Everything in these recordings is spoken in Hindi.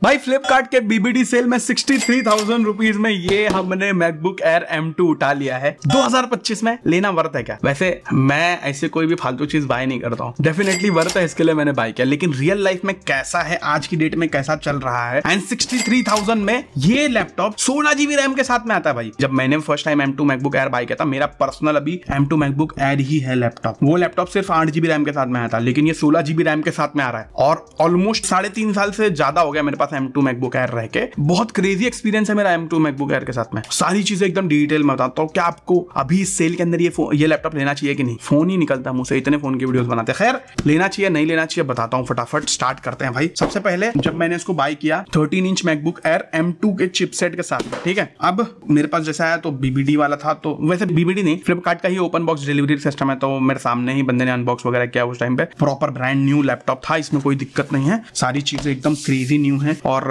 भाई फ्लिपकार्ट के बीबीडी सेल में 63,000 रुपीज में ये हमने मैकबुक एयर M2 उठा लिया है 2025 में। लेना वर्थ है क्या? वैसे मैं ऐसे कोई भी फालतू चीज बाय नहीं करता हूँ, डेफिनेटली वर्थ है, इसके लिए मैंने बाय किया। लेकिन रियल लाइफ में कैसा है, आज की डेट में कैसा चल रहा है, एंड 63,000 में ये लैपटॉप 16 GB रैम के साथ में आता है भाई। जब मैंने first time M2 MacBook air by किया था, मेरा पर्सनल अभी M2 मैकबुक एयर ही है लैपटॉप। वो लैपटॉप सिर्फ 8 GB रैम के साथ में आया था, लेकिन ये 16 GB रैम के साथ में आ रहा है। और ऑलमोस्ट 3.5 साल से ज्यादा हो गया मेरे पास M2 मैकबुक एयर रह के। बहुत क्रेजी एक्सपीरियंस है मेरा M2 मैकबुक एयर के साथ में। सारी चीजें एकदम डिटेल में बताता हूँ। क्या आपको अभी इस सेल के अंदर ये लैपटॉप लेना चाहिए कि नहीं? फोन ही निकलता मुझसे, इतने फोन की वीडियोस बनाते हैं। खैर, लेना चाहिए नहीं लेना चाहिए बताता हूँ, फटाफट स्टार्ट करते हैं भाई। सबसे पहले जब मैंने इसको बाय किया 13 इंच मैकबुक एयर M2 के चिपसेट के साथ में, ठीक है। अब मेरे पास जैसा आया तो BBD वाला था, तो वैसे BBD नहीं, फ्लिपकार्ट का ही ओपन बॉक्स डिलीवरी सिस्टम है, तो मेरे सामने ही बंदे ने अनबॉक्स वगैरह किया उस टाइम पे। प्रॉपर ब्रांड न्यू लैपटॉप था, इसमें कोई दिक्कत नहीं है, सारी चीजें एकदम क्रेजी न्यू है और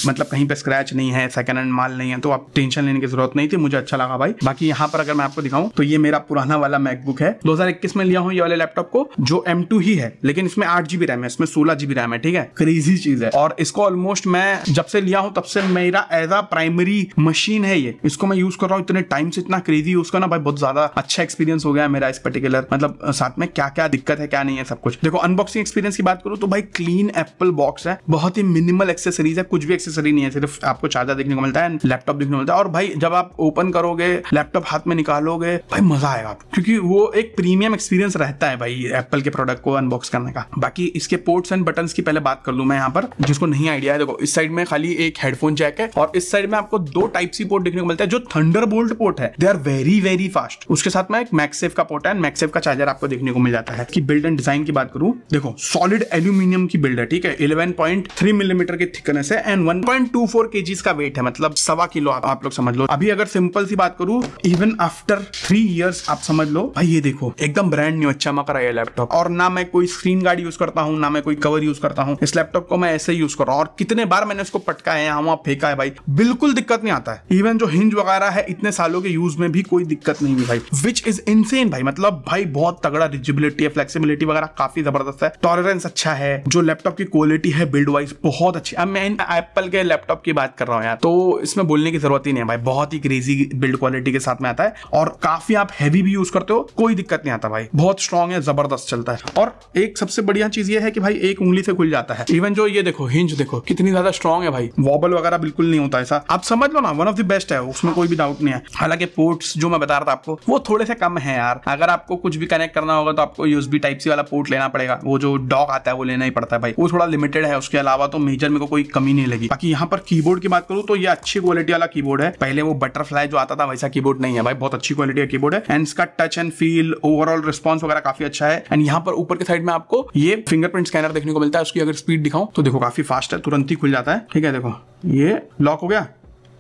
मतलब कहीं पे स्क्रैच नहीं है, सेकंड हैंड माल नहीं है, तो आप टेंशन लेने की जरूरत नहीं थी। मुझे अच्छा लगा भाई। बाकी यहाँ पर अगर मैं आपको दिखाऊं तो ये मेरा पुराना वाला मैकबुक है, 2021 में लिया हूँ ये वाले लैपटॉप को, जो M2 ही है, लेकिन इसमें 8 GB रैम है, इसमें 16 GB रैम है, ठीक है। क्रेजी चीज है। और इसको ऑलमोस्ट मैं जब से लिया हूं तब से मेरा एज अ प्राइमरी मशीन है ये, इसको मैं यूज कर रहा हूँ इतने टाइम से, इतना क्रेजी यूज करना भाई, बहुत ज्यादा अच्छा एक्सपीरियंस हो गया मेरा इस पर्टिकुलर, मतलब साथ में क्या क्या दिक्कत है क्या नहीं है सब कुछ। देखो अनबॉक्सिंग एक्सपीरियंस की बात करूं तो भाई क्लीन एप्पल बॉक्स है, बहुत ही मिनिमल एक्सेसरीज है, कुछ भी एक्सेसरी नहीं है, सिर्फ आपको चार्जर देखने को मिलता है, लैपटॉप देखने को मिलता है। और भाई जब आप ओपन करोगे लैपटॉप हाथ में निकालोगे भाई मजा आएगा, क्योंकि वो एक प्रीमियम एक्सपीरियंस रहता है भाई एप्पल के प्रोडक्ट को अनबॉक्स करने का। बाकी इसके पोर्ट्स एंड बटन्स की पहले बात कर लूं मैं यहाँ पर, जिसको नहीं आइडिया है। देखो इस साइड में खाली एक हेडफोन जैक है और इस साइड में आपको 2 Type-C पोर्ट देखने को मिलता है, जो थंडरबोल्ट पोर्ट है, they are very very fast. उसके साथ में एक मैगसेफ का पोर्ट है, मैगसेफ का चार्जर आपको देखने को मिल जाता है। कि बिल्ड एंड डिजाइन की बात करूं, देखो सॉलिड एल्यूमिनियम की बिल्ड है, ठीक है, 11.3 मिलीमीटर की थिकनेस है एंड 1.24 kg का वेट है, मतलब 1.25 किलो आप लोग समझ लो। अभी अगर सिंपल सी बात करूं, इवन आफ्टर 3 इयर्स आप समझ लो भाई, ये देखो एकदम ब्रांड न्यू चमक रहा है लैपटॉप। और ना मैं कोई स्क्रीन गार्ड यूज करता हूं, ना मैं कोई कवर यूज करता हूं, इस लैपटॉप को मैं ऐसे यूज कर रहा हूं। और कितने बार मैंने इसको पटका है, यहाँ फेंका है भाई, बिल्कुल दिक्कत नहीं आता है। इवन जो हिंज वगैरह है, इतने सालों के यूज में भी कोई दिक्कत नहीं हुई भाई, विच इज इनसेन भाई। मतलब भाई बहुत तगड़ा रिजिबिलिटी है, फ्लेक्सिबिलिटी वगैरह काफी जबरदस्त है, टॉलरेंस अच्छा है, जो लैपटॉप की क्वालिटी है बिल्ड वाइज बहुत अच्छी। अब मैं एप्पल के लैपटॉप की बात कर रहा हूँ यार, तो इसमें बोलने की जरूरत ही नहीं है भाई, बहुत ही क्रेजी बिल्ड क्वालिटी के साथ में आता है। और काफी आप हैवी भी यूज करते हो, कोई दिक्कत नहीं आता भाई, बहुत स्ट्रॉन्ग है, जबरदस्त चलता है। और एक सबसे बढ़िया चीज ये है कि भाई एक उंगली से खुल जाता है। इवन जो ये देखो हिंज देखो कितनी ज्यादा स्ट्रॉन्ग है भाई, वॉबल वगैरह बिल्कुल नहीं होता ऐसा, आप समझ लो ना, वन ऑफ द बेस्ट है, उसमें कोई भी डाउट नहीं है। हालांकि पोर्ट्स जो मैं बता रहा था आपको, वो थोड़े से कम है यार। अगर आपको कुछ भी कनेक्ट करना होगा तो आपको USB Type-C वाला पोर्ट लेना पड़ेगा, वो जो डॉक आता है वो लेना ही पड़ता है भाई, वो थोड़ा लिमिटेड है। उसके अलावा तो मेजर मेरे को कोई कमी नहीं लगी। बाकी यहाँ पर कीबोर्ड की बात करूँ तो ये अच्छी क्वालिटी वाला कीबोर्ड है, पहले वो बटरफ्लाई जो आता था वैसा कीबोर्ड नहीं है भाई, बहुत अच्छी क्वालिटी का कीबोर्ड है। एंड इसका touch and feel, overall response वगैरह काफी अच्छा है। एंड यहाँ पर ऊपर के साइड में आपको ये फिंगरप्रिंट स्कैनर देखने को मिलता है, उसकी अगर स्पीड दिखाऊं तो देखो काफी फास्ट है, तुरंत ही खुल जाता है, ठीक है। देखो ये लॉक हो गया,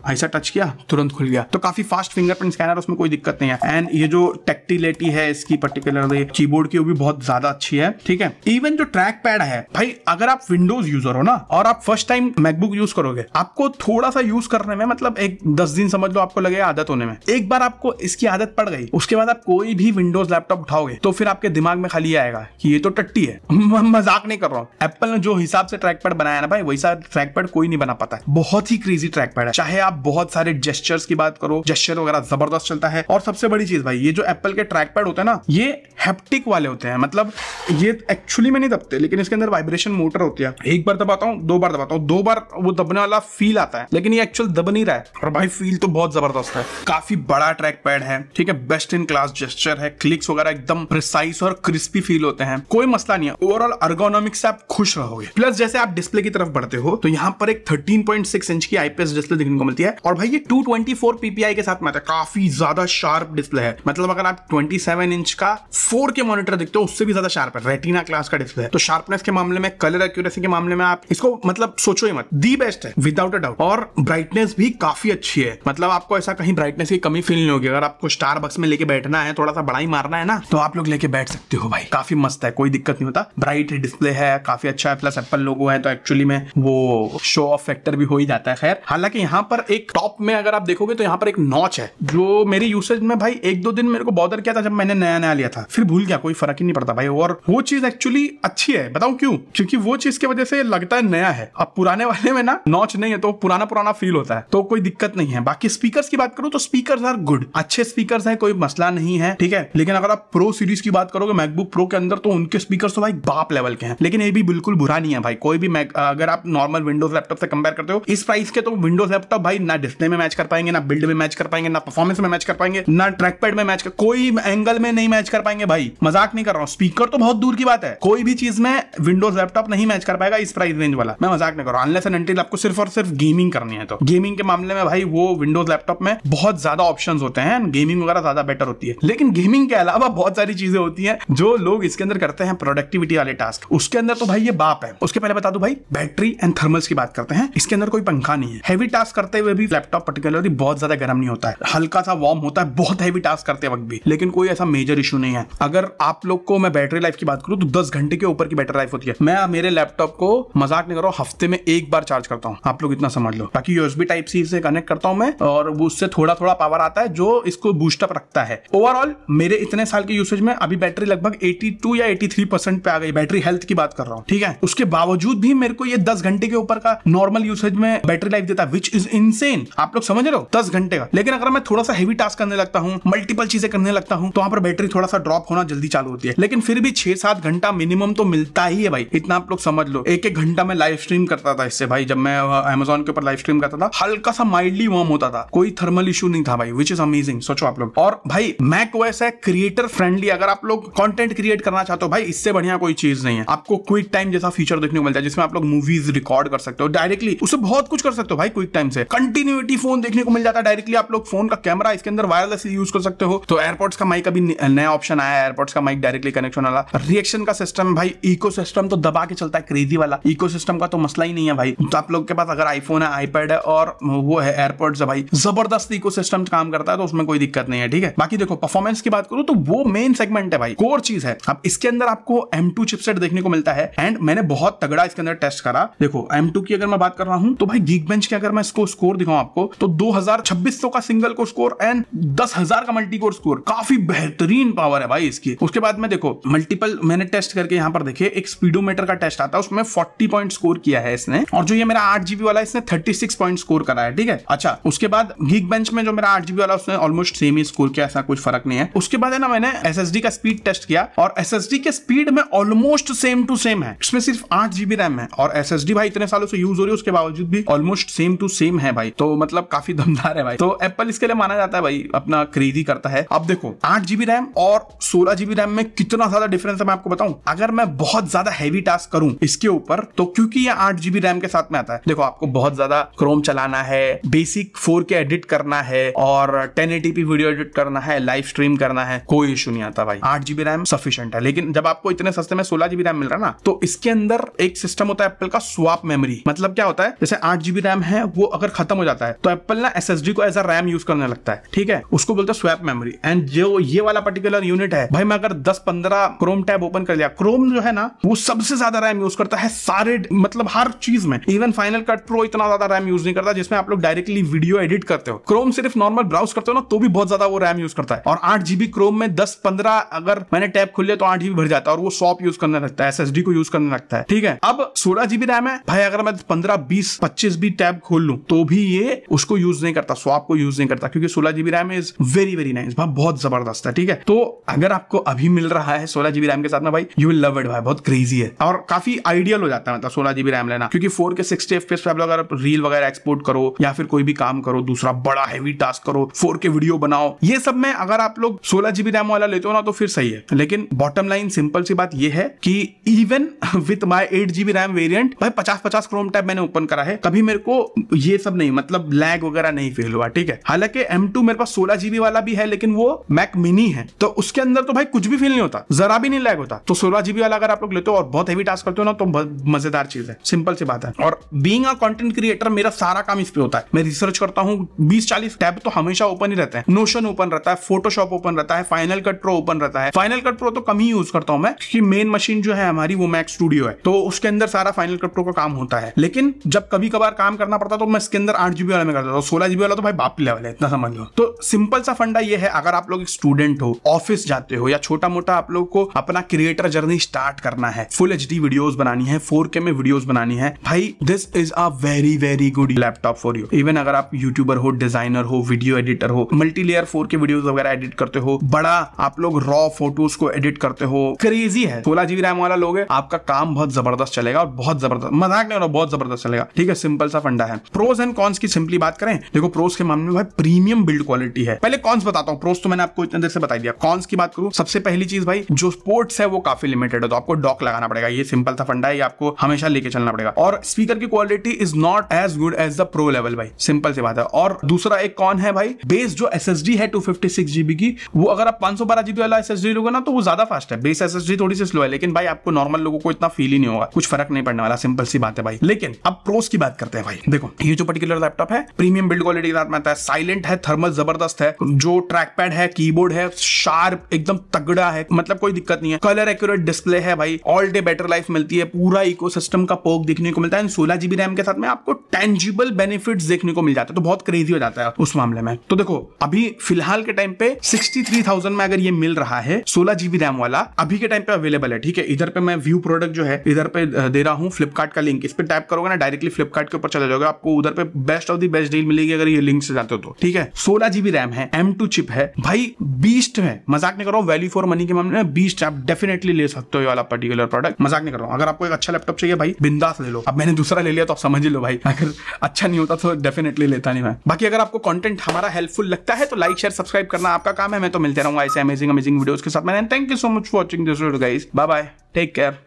ऐसा टच किया तुरंत खुल गया, तो काफी फास्ट फिंगरप्रिंट स्कैनर, उसमें कोई दिक्कत नहीं है। एंड ये जो टेक्टिलिटी है इसकी पर्टिकुलरली कीबोर्ड की, वो भी बहुत ज्यादा अच्छी है, ठीक है। इवन जो ट्रैक पैड है भाई, अगर आप विंडोज यूजर हो ना और आप फर्स्ट टाइम मैकबुक यूज करोगे, आपको थोड़ा सा यूज करने में मतलब एक 10 दिन समझ लो आपको लगेगा आदत होने में। एक बार आपको इसकी आदत पड़ गई, उसके बाद आप कोई भी विंडोज लैपटॉप उठाओगे तो फिर आपके दिमाग में खाली आएगा कि ये तो टट्टी है। मजाक नहीं कर रहा हूँ, एप्पल ने जो हिसाब से ट्रैक पैड बनाया ना भाई, वैसा ट्रैक पैड कोई नहीं बना पाता है। बहुत ही क्रेजी ट्रैक पैड है, चाहे आप बहुत सारे जेस्चर्स की बात करो, जेस्चर वगैरह जबरदस्त चलता है। और सबसे बड़ी चीज भाई, ये जो एप्पल के ट्रैक पैड होते हैं ना, ये हैप्टिक वाले होते हैं, मतलब ये एक्चुअली में नहीं दबते, लेकिन इसके अंदर वाइब्रेशन मोटर होती है। एक बार दबाता हूँ, 2 बार दबाता हूँ, 2 बार वो दबने वाला फील आता है, लेकिन ये एक्चुअल दब नहीं रहा है। और भाई फील तो बहुत जबरदस्त है, काफी बड़ा ट्रैक पैड है, ठीक है, बेस्ट इन क्लास जेस्चर है, क्लिक्स वगैरह एकदम प्रिसाइज और क्रिस्पी फील होते हैं, कोई मसला नहीं है। ओवरऑल अर्गोनॉमिक्स से आप खुश रहोगे। प्लस जैसे आप डिस्प्ले की तरफ बढ़ते हो तो यहाँ पर एक 13.6 इंच की IPS डिस्प्ले देखने को मिलती है। और भाई ये 224 PPI के साथ में आता है, काफी ज्यादा शार्प डिस्प्ले है। मतलब अगर आप 27 इंच का 4K मॉनिटर देखते हो, उससे भी ज्यादा शार्प है, रेटिना क्लास का डिस्प्ले है। तो शार्पनेस के मामले में, कलर एक्यूरेसी के मामले में आप इसको मतलब सोचो ही मत, दी बेस्ट है विदाउट अ डाउट। और ब्राइटनेस भी काफी अच्छी है, मतलब आपको ऐसा कहीं ब्राइटनेस की कमी फील नहीं होगी। अगर आपको स्टारबक्स में लेके बैठना है, थोड़ा सा बड़ा ही मारना है ना, तो आप लोग लेके बैठ सकते हो भाई, काफी मस्त है, कोई दिक्कत नहीं होता। ब्राइट डिस्प्ले है, काफी अच्छा है, प्लस एप्पल लोगो है, तो एक्चुअली में वो शो ऑफ फैक्टर भी हो ही जाता है। खैर, हालांकि यहाँ पर एक टॉप में अगर आप देखोगे तो यहाँ पर एक नॉच है जो मेरी यूसेज में भाई 1-2 दिन मेरे को बॉदर किया था जब मैंने नया लिया था, फिर भूल गया, कोई फर्क ही नहीं पड़ता भाई। और वो चीज एक्चुअली अच्छी है, बताऊं क्यों? क्योंकि वो चीज की वजह से लगता है नया है। अब पुराने वाले में ना नॉच नहीं है तो पुराना फील होता है, तो कोई दिक्कत नहीं है। बाकी स्पीकर्स की बात करूं तो स्पीकर्स आर गुड, अच्छे स्पीकर्स हैं, कोई मसला नहीं है, ठीक है। लेकिन अगर आप प्रो सीरीज की बात करोगे मैकबुक प्रो के अंदर तो उनके स्पीकर्स तो भाई बाप लेवल के हैं। लेकिन ये भी बिल्कुल बुरा नहीं है भाई, कोई भी अगर आप नॉर्मल विंडोज लैपटॉप से कंपेयर करते हो इस प्राइस के, तो विंडोज लैपटॉप भाई ना डिस्प्ले में मैच कर पाएंगे, ना बिल्ड में मैच कर पाएंगे, ना परफॉर्मेंस में मैच कर पाएंगे, ना ट्रैक पैड में मैच कर, कोई एंगल में नहीं मैच कर पाएंगे भाई। मजाक नहीं कर रहा हूं, स्पीकर तो बहुत दूर की बात है, कोई भी चीज में विंडोज लैपटॉप नहीं मैच कर पाएगा इस प्राइस रेंज वाला। मैं मजाक नहीं कर रहा हूं, अनलेस एंड अनटिल आपको सिर्फ और सिर्फ गेमिंग करनी है। तो गेमिंग के मामले में भाई वो विंडोज लैपटॉप में बहुत ज्यादा ऑप्शंस होते हैं, गेमिंग वगैरह ज्यादा बेटर होती है। लेकिन गेमिंग के अलावा बहुत सारी चीजें होती हैं जो लोग इसके अंदर करते हैं, प्रोडक्टिविटी वाले टास्क, उसके अंदर तो भाई ये बाप है। उसके पहले बता दूं भाई, बैटरी एंड थर्मल्स की बात करते हैं, इसके अंदर कोई पंखा नहीं है। हेवी टास्क करते हुए भी लैपटॉप पर्टिकुलरली बहुत ज्यादा गर्म नहीं होता है, हल्का सा वार्म होता है बहुत हेवी टास्क करते वक्त भी, लेकिन कोई ऐसा मेजर इशू नहीं है। अगर आप लोग को मैं बैटरी लाइफ की बात करूं तो 10 घंटे के ऊपर की बैटरी लाइफ होती है। मैं मेरे लैपटॉप को मजाक नहीं कर रहा हूं, हफ्ते में 1 बार चार्ज करता हूं, आप लोग इतना समझ लो। बाकी यूएसबी टाइप सी से कनेक्ट करता हूं मैं, और उससे थोड़ा थोड़ा पावर आता है जो इसको बूस्टअप रखता है। ओवरऑल मेरे इतने साल के यूसेज में अभी बैटरी लगभग 82 या 83% पे आ गई, बैटरी हेल्थ की बात कर रहा हूं, ठीक है। उसके बावजूद भी मेरे को ये 10 घंटे के ऊपर का नॉर्मल यूसेज में बैटरी लाइफ देता है, विच इज इनसेन। आप लोग समझ रहे हो, 10 घंटे का। लेकिन अगर मैं थोड़ा सा हेवी टास्क करने लगता हूं, मल्टीपल चीजें करने लगता हूं, तो वहां पर बैटरी थोड़ा सा ड्रॉप होना जल्दी चालू होती है। लेकिन फिर भी 6-7 घंटा मिनिमम तो मिलता ही है भाई, इतना आप लोग समझ लो। 1-1 घंटा मैं लाइव स्ट्रीम करता था इससे भाई, जब मैं अमेजोन के ऊपर लाइव स्ट्रीम करता था, हल्का सा माइल्डली वार्म होता था, कोई थर्मल इशू नहीं था भाई, विच इज अमेजिंग। सोचो आप लोग। और भाई मैक ओएस है क्रिएटर फ्रेंडली, अगर आप लोग कंटेंट क्रिएट करना चाहते हो भाई, इससे बढ़िया कोई चीज नहीं है। आपको क्विक टाइम जैसा फीचर देखने को मिलता है जिसमें आप लोग मूवीज रिकॉर्ड कर सकते हो डायरेक्टली, उससे बहुत कुछ कर सकते हो भाई क्विक टाइम से। कंटिन्यूटी फोन देखने को मिल जाता है डायरेक्टली, आप लोग फोन का कैमरा इसके अंदर वायरलेसली यूज कर सकते हो। तो एयरपोर्ट्स का माइक अभी नया ऑप्शन आया है, एयरपोर्ट्स का माइक डायरेक्टली कनेक्शन वाला। रिएक्शन का सिस्टम भाई, इकोसिस्टम तो दबा के चलता है, क्रेजी वाला इकोसिस्टम का तो मसला ही नहीं है भाई। तो आप लोग के पास अगर आईफोन है, आईपैड है और वो है एयरपोर्ट्स है भाई, जबरदस्त इकोसिस्टम काम करता है, तो उसमें कोई दिक्कत नहीं है, ठीक है। बाकी देखो परफॉर्मेंस की बात करूं तो वो मेन सेगमेंट है भाई, कोर चीज है। अब इसके अंदर आपको M2 चिपसेट देखने को मिलता है, एंड मैंने बहुत तगड़ा इसके अंदर टेस्ट करा। देखो M2 की अगर मैं बात कर रहा हूं तो भाई Geekbench के अगर मैं इसको स्कोर दिखाऊं आपको तो 2600 का सिंगल कोर स्कोर एंड 10,000 का मल्टी कोर स्कोर, काफी बेहतरीन पावर है भाई इसकी। उसके बाद में देखो मल्टीपल मैंने टेस्ट करके यहाँ पर देखिए, एक स्पीडोमीटर का टेस्ट आता है, उसमें 40 पॉइंट स्कोर किया है इसने, और जो ये मेरा 8GB वाला इसने 36 पॉइंट स्कोर करा है, ठीक है। अच्छा, उसके बाद Geekbench में जो मेरा 8GB वाला उसने ऑलमोस्ट सेम ही स्कोर किया, ऐसा कुछ फर्क नहीं है। उसके बाद है ना, मैंने SSD का स्पीड टेस्ट किया और SSD के स्पीड में ऑलमोस्ट सेम टू सेम है, इसमें सिर्फ 8GB रैम है और SSD भाई इतने सालों से यूज हो रही है, उसके बावजूद भी ऑलमोस्ट सेम टू सेम है भाई, तो मतलब काफी दमदार है भाई। तो एप्पल इसके लिए माना जाता है भाई, अपना क्रेजी करता है। अब देखो 8GB रैम और 16GB रैम में कितना ज्यादा डिफरेंस है मैं आपको बताऊं। अगर मैं बहुत ज्यादा हैवी टास्क करूं इसके ऊपर, तो क्योंकि ये 8GB रैम के साथ में आता है, देखो आपको बहुत ज्यादा क्रोम चलाना है, बेसिक 4K एडिट करना है और 1080p वीडियो एडिट करना है, लाइव स्ट्रीम करना है, कोई इशू नहीं आता भाई, 8GB रैम सफिशिएंट है। लेकिन जब आपको इतने सस्ते में 16GB रैम मिल रहा है ना, तो इसके अंदर एक सिस्टम होता है एप्पल का, स्वैप मेमोरी। मतलब क्या होता है, जैसे 8GB रैम है, वो अगर खत्म हो जाता है तो एप्पल ना SSD को एज अ रैम यूज करने लगता है, ठीक है, उसको बोलते हैं स्वैप मेमोरी। एंड जो ये वाला पर्टिकुलर यूनिट है भाई, मैं अगर 10-15 क्रोम टैब ओपन कर लिया, क्रोम जो है ना वो सबसे ज्यादा रैम यूज करता है सारे, मतलब हर चीज में। इवन फाइनल कट प्रो इतना ज्यादा रैम यूज नहीं करता, जिसमें आप लोग डायरेक्टली वीडियो एडिट करते हो। क्रोम सिर्फ नॉर्मल ब्राउज करते हो ना, तो भी बहुत ज्यादा वो रैम यूज करता है। और 8GB क्रोम में 10-15 अगर मैंने टैब खोल लिया तो 8GB भर जाता है, और वो स्वैप यूज करने लगता है, SSD को यूज करने लगता है, ठीक है। अब 16GB रैम है भाई, अगर मैं 15-20-25 भी टैब खोल लूं तो भी ये उसको यूज नहीं करता, स्वैप को यूज नहीं करता, क्योंकि 16GB RAM is very very nice भाई, बहुत जबरदस्त है, ठीक है। तो अगर आपको अभी मिल रहा है 16GB रैम के साथ में भाई, यू विल लव इट भाई, बहुत क्रेजी है और काफी आइडियल हो जाता है, मतलब 16GB रैम लेना, क्योंकि 4K 60 FPS पे आप लोग अगर रील वगैरह एक्सपोर्ट करो या फिर कोई भी काम करो, दूसरा बड़ा हैवी टास्क करो, 4K वीडियो बनाओ, ये सब में अगर आप लोग 16GB रैम वाला लेते हो ना तो फिर सही है। लेकिन बॉटम लाइन सिंपल सी बात ये है कि even with my 8GB RAM variant भाई 50-50 क्रोम टैब मैंने ओपन करा है, कभी मेरे को ये सब नहीं, मतलब लैग वगैरह नहीं फील हुआ, ठीक है। हालांकि M2 मेरे पास 16GB वाला भी है, लेकिन वो मैक मिनी है, तो उसके अंदर तो भाई कुछ भी फील नहीं होता, जरा भी नहीं लैग होता। तो 16GB वाला अगर आप लोग लेते हो और बहुत हेवी टास्क करते हो ना, तो बहुत मजेदार चीज है, सिंपल सी बात है। और बीइंग अ कंटेंट क्रिएटर मेरा सारा काम इस पे होता है, मैं रिसर्च करता हूँ, 20-40 टैब तो हमेशा ओपन ही रहते हैं, नोशन ओपन रहता है, फोटोशॉप ओपन रहता है, फाइनल कट प्रो ओपन रहता है। फाइनल कट प्रो तो कम ही यूज करता हूं मैं, क्योंकि मेन मशीन जो है हमारी वो मैक स्टूडियो है, तो उसके अंदर सारा फाइनल कट प्रो का काम होता है। लेकिन जब कभी कभार काम करना पड़ता तो मैं इसके अंदर अगर 8 GB वाला में करता तो 16 GB वाला तो भाई बाप लेवल है, इतना समझ लो। तो सिंपल सा फंडा ये है, अगर आप लोग एक स्टूडेंट हो, ऑफिस जाते हो, या छोटा मोटा आप लोग को अपना क्रिएटर जर्नी स्टार्ट करना है, फुल HD वीडियोस बनानी है, 4K में वीडियोस बनानी है, भाई this is a very very good laptop for you. Even अगर आप यूट्यूबर हो, डिजाइनर हो, वीडियो एडिटर हो, मल्टीलेयर 4K वीडियोस वगैरह एडिट करते हो, बड़ा आप लोग रॉ फोटोज को एडिट करते हो, क्रेजी है। 16 GB रैम वाला लोगे, आपका काम बहुत जबरदस्त चलेगा, और बहुत जबरदस्त, मजाक नहीं हो रहा, बहुत जबरदस्त चलेगा। ठीक है, सिंपल सा फंडा है। प्रोज एंड कॉन्स की सिंपली बात करें, देखो प्रोज के मामले में भाई प्रीमियम बिल्ड क्वालिटी है। पहले कॉन्स बताता हूं, प्रोज तो मैंने आपको इतने देर से बता दिया। कॉन्स की बात करूं, सबसे पहली चीज भाई, जो स्पोर्ट्स है वो काफी लिमिटेड है, तो आपको डॉक लगाना पड़ेगा। ये सिंपल सा फंडा है, ये आपको हमेशा लेके चलना पड़ेगा। और स्पीकर की quality is not as good as the pro level भाई, सिंपल सी बात है। और दूसरा एक कौन है भाई, बेस जो SSD है 256 GB की, वो अगर आप 512 GB वाला SSD लोगे ना तो वो ज्यादा फास्ट है। बेस SSD थोड़ी सी स्लो है, लेकिन भाई आपको नॉर्मल लोगों को इतना फील ही नहीं होगा, कुछ फर्क नहीं पड़ने वाला, सिंपल सी बात है भाई। लेकिन अब प्रोस की बात करते हैं भाई। देखो ये जो पर्टिकुलर लैपटॉप है, प्रीमियम बिल्ड क्वालिटी के साथ में आता है, साइलेंट है, थर्मल जबरदस्त है, जो ट्रैक पैड है, कीबोर्ड है, शार्प एकदम तगड़ा है, मतलब कोई दिक्कत नहीं है। कलर एक्यूरेट डिस्प्ले है भाई, ऑल डे बैटरी लाइफ मिलती है, पूरा इकोसिस्टम का पर्क देखने को मिलता है। 16 GB रैम के साथ में आपको टेंजिबल बेनिफिट्स देखने को मिल जाते हैं, तो बहुत क्रेजी हो जाता है उस मामले में। तो देखो अभी फिलहाल के टाइम पे 63,000 में अगर ये मिल रहा है 16 GB रैम वाला, अभी के टाइम पे अवेलेबल है। ठीक है, इधर पे मैं व्यू प्रोडक्ट जो है इधर पे दे रहा हूं, फ्लिपकार्ट का लिंक, इस पे टैप करोगे ना डायरेक्टली फ्लिपकार्ट के ऊपर चले जाओगे, आपको उधर पे best of the best deal मिलेगी अगर ये लिंक से जाते हो तो। ठीक है, 16 GB रैम है, M2 चिप है भाई, बीस्ट है, मजाक नहीं कर रहा हूं, वैल्यू फॉर मनी के मामले में बीस्ट, आप डेफिनेटली ले सकते हो ये वाला पर्टिकुलर प्रोडक्ट, मजाक नहीं कर रहा हूं। अगर आपको एक अच्छा लैपटॉप चाहिए भाई, बिंदास ले लो। अब मैंने दूसरा ले लिया तो आप समझ ही लो भाई, अगर अच्छा नहीं होता तो डेफिनेटली लेता नहीं मैं। बाकी अगर आपको कंटेंट हमारा हेल्पफुल लगता है तो लाइक शेयर सब्सक्राइब करना आपका काम है। मैं तो मिलते रहूंगा ऐसे अमेजिंग वीडियोस के साथ। मैंने thank you so much for watching this video guys, bye bye, take care.